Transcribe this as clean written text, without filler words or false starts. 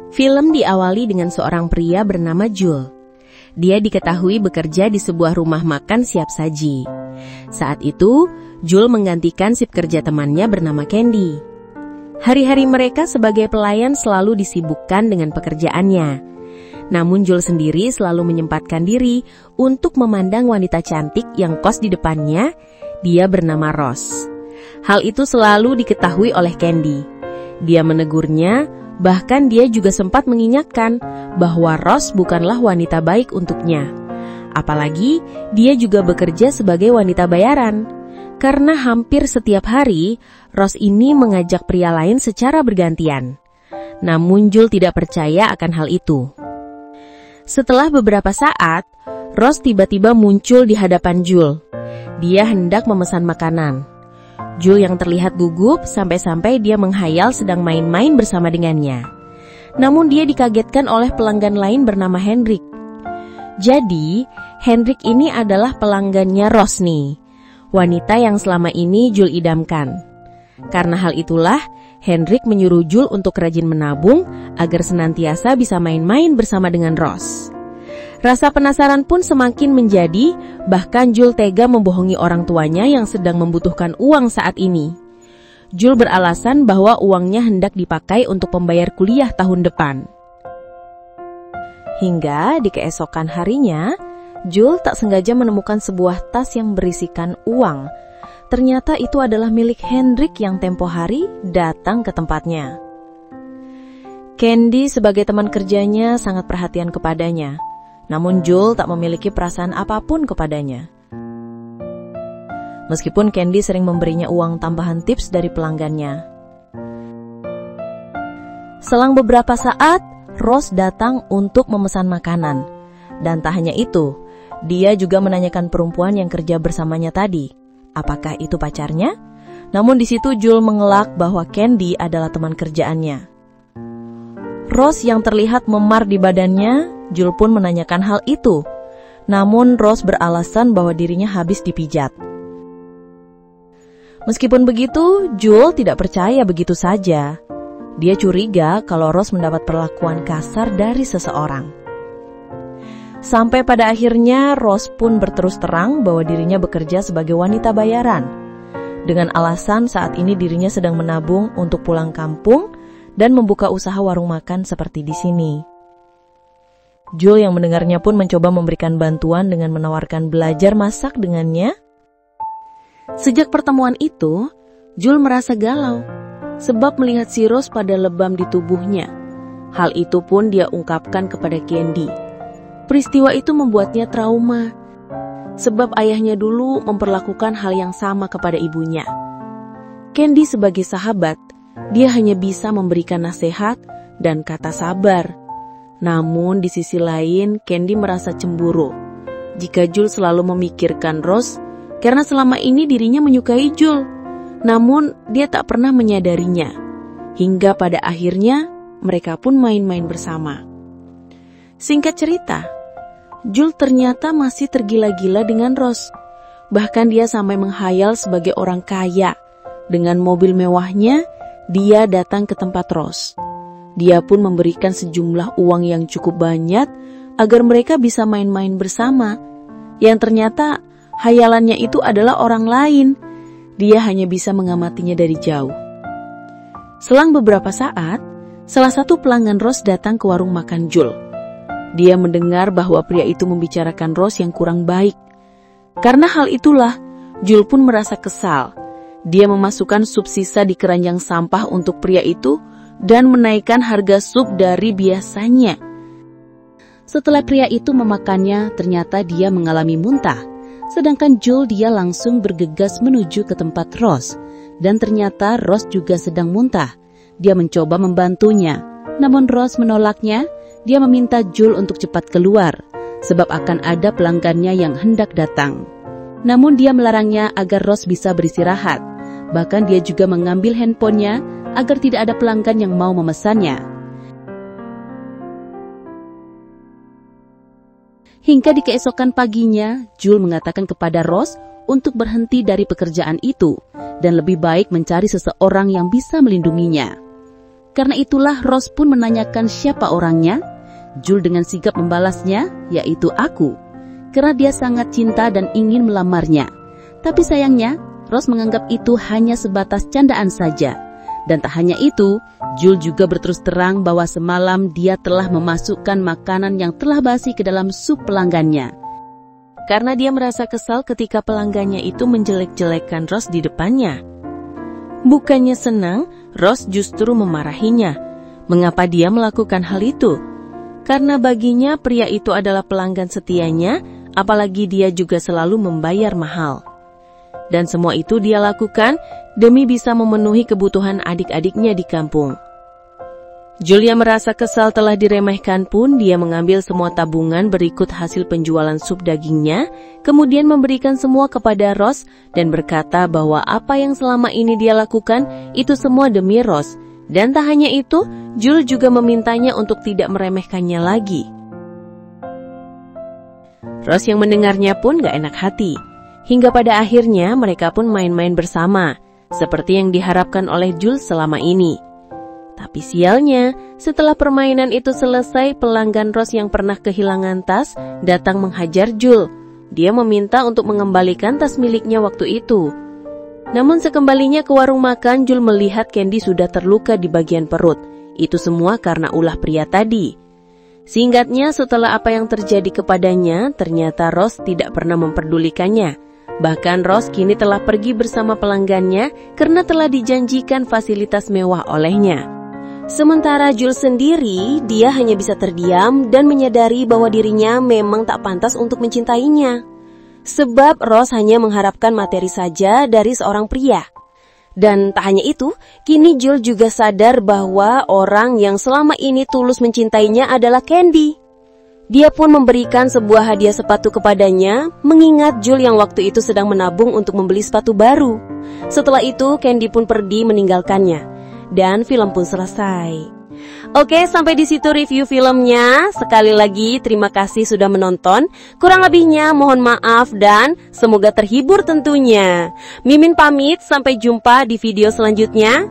Film diawali dengan seorang pria bernama Jules. Dia diketahui bekerja di sebuah rumah makan siap saji. Saat itu, Jules menggantikan sip kerja temannya bernama Candy. Hari-hari mereka sebagai pelayan selalu disibukkan dengan pekerjaannya. Namun Jules sendiri selalu menyempatkan diri untuk memandang wanita cantik yang kos di depannya. Dia bernama Rose. Hal itu selalu diketahui oleh Candy. Dia menegurnya, bahkan dia juga sempat mengingatkan bahwa Rose bukanlah wanita baik untuknya. Apalagi dia juga bekerja sebagai wanita bayaran. Karena hampir setiap hari, Rose ini mengajak pria lain secara bergantian. Namun Jules tidak percaya akan hal itu. Setelah beberapa saat, Rose tiba-tiba muncul di hadapan Jules. Dia hendak memesan makanan. Jules yang terlihat gugup sampai-sampai dia menghayal sedang main-main bersama dengannya. Namun dia dikagetkan oleh pelanggan lain bernama Hendrik. Jadi, Hendrik ini adalah pelanggannya Rose nih, wanita yang selama ini Jules idamkan. Karena hal itulah, Hendrik menyuruh Jules untuk rajin menabung agar senantiasa bisa main-main bersama dengan Rose. Rasa penasaran pun semakin menjadi, bahkan Jules tega membohongi orang tuanya yang sedang membutuhkan uang saat ini. Jules beralasan bahwa uangnya hendak dipakai untuk pembayar kuliah tahun depan. Hingga di keesokan harinya, Jules tak sengaja menemukan sebuah tas yang berisikan uang. Ternyata itu adalah milik Hendrik yang tempo hari datang ke tempatnya. Candy sebagai teman kerjanya sangat perhatian kepadanya. Namun Jules tak memiliki perasaan apapun kepadanya. Meskipun Candy sering memberinya uang tambahan tips dari pelanggannya. Selang beberapa saat, Rose datang untuk memesan makanan. Dan tak hanya itu, dia juga menanyakan perempuan yang kerja bersamanya tadi, apakah itu pacarnya? Namun di situ Jules mengelak bahwa Candy adalah teman kerjaannya. Rose yang terlihat memar di badannya, Jules pun menanyakan hal itu. Namun Rose beralasan bahwa dirinya habis dipijat. Meskipun begitu, Jules tidak percaya begitu saja. Dia curiga kalau Rose mendapat perlakuan kasar dari seseorang. Sampai pada akhirnya Rose pun berterus terang bahwa dirinya bekerja sebagai wanita bayaran. Dengan alasan saat ini dirinya sedang menabung untuk pulang kampung dan membuka usaha warung makan seperti di sini. Jules yang mendengarnya pun mencoba memberikan bantuan dengan menawarkan belajar masak dengannya. Sejak pertemuan itu, Jules merasa galau sebab melihat si Rose pada lebam di tubuhnya. Hal itu pun dia ungkapkan kepada Candy. Peristiwa itu membuatnya trauma sebab ayahnya dulu memperlakukan hal yang sama kepada ibunya. Candy sebagai sahabat, dia hanya bisa memberikan nasihat dan kata sabar. Namun di sisi lain, Candy merasa cemburu jika Jules selalu memikirkan Rose karena selama ini dirinya menyukai Jules. Namun dia tak pernah menyadarinya. Hingga pada akhirnya mereka pun main-main bersama. Singkat cerita, Jules ternyata masih tergila-gila dengan Rose. Bahkan dia sampai menghayal sebagai orang kaya. Dengan mobil mewahnya, dia datang ke tempat Rose. Dia pun memberikan sejumlah uang yang cukup banyak agar mereka bisa main-main bersama. Yang ternyata hayalannya itu adalah orang lain. Dia hanya bisa mengamatinya dari jauh. Selang beberapa saat, salah satu pelanggan Rose datang ke warung makan Jules. Dia mendengar bahwa pria itu membicarakan Rose yang kurang baik. Karena hal itulah, Jules pun merasa kesal. Dia memasukkan sup sisa di keranjang sampah untuk pria itu dan menaikkan harga sup dari biasanya. Setelah pria itu memakannya, ternyata dia mengalami muntah. Sedangkan Jules dia langsung bergegas menuju ke tempat Rose. Dan ternyata Rose juga sedang muntah. Dia mencoba membantunya. Namun Rose menolaknya. Dia meminta Jules untuk cepat keluar, sebab akan ada pelanggannya yang hendak datang. Namun dia melarangnya agar Rose bisa beristirahat. Bahkan dia juga mengambil handphonenya agar tidak ada pelanggan yang mau memesannya. Hingga di keesokan paginya, Jules mengatakan kepada Rose untuk berhenti dari pekerjaan itu dan lebih baik mencari seseorang yang bisa melindunginya. Karena itulah Rose pun menanyakan siapa orangnya. Jules dengan sigap membalasnya, yaitu aku. Karena dia sangat cinta dan ingin melamarnya. Tapi sayangnya, Rose menganggap itu hanya sebatas candaan saja. Dan tak hanya itu, Jules juga berterus terang bahwa semalam dia telah memasukkan makanan yang telah basi ke dalam sup pelanggannya. Karena dia merasa kesal ketika pelanggannya itu menjelek-jelekan Rose di depannya. Bukannya senang, Rose justru memarahinya. Mengapa dia melakukan hal itu? Karena baginya pria itu adalah pelanggan setianya, apalagi dia juga selalu membayar mahal. Dan semua itu dia lakukan demi bisa memenuhi kebutuhan adik-adiknya di kampung. Julia merasa kesal telah diremehkan pun dia mengambil semua tabungan berikut hasil penjualan sup dagingnya, kemudian memberikan semua kepada Rose dan berkata bahwa apa yang selama ini dia lakukan itu semua demi Rose. Dan tak hanya itu, Jules juga memintanya untuk tidak meremehkannya lagi. Rose yang mendengarnya pun gak enak hati. Hingga pada akhirnya mereka pun main-main bersama, seperti yang diharapkan oleh Jules selama ini. Tapi sialnya, setelah permainan itu selesai, pelanggan Rose yang pernah kehilangan tas datang menghajar Jules. Dia meminta untuk mengembalikan tas miliknya waktu itu. Namun sekembalinya ke warung makan, Jules melihat Candy sudah terluka di bagian perut. Itu semua karena ulah pria tadi. Singkatnya, setelah apa yang terjadi kepadanya, ternyata Rose tidak pernah memperdulikannya. Bahkan Rose kini telah pergi bersama pelanggannya karena telah dijanjikan fasilitas mewah olehnya. Sementara Jules sendiri, dia hanya bisa terdiam dan menyadari bahwa dirinya memang tak pantas untuk mencintainya. Sebab Rose hanya mengharapkan materi saja dari seorang pria. Dan tak hanya itu, kini Jules juga sadar bahwa orang yang selama ini tulus mencintainya adalah Candy. Dia pun memberikan sebuah hadiah sepatu kepadanya, mengingat Jules yang waktu itu sedang menabung untuk membeli sepatu baru. Setelah itu, Candy pun pergi meninggalkannya. Dan film pun selesai. Oke, sampai di situ review filmnya. Sekali lagi terima kasih sudah menonton. Kurang lebihnya mohon maaf dan semoga terhibur tentunya. Mimin pamit, sampai jumpa di video selanjutnya.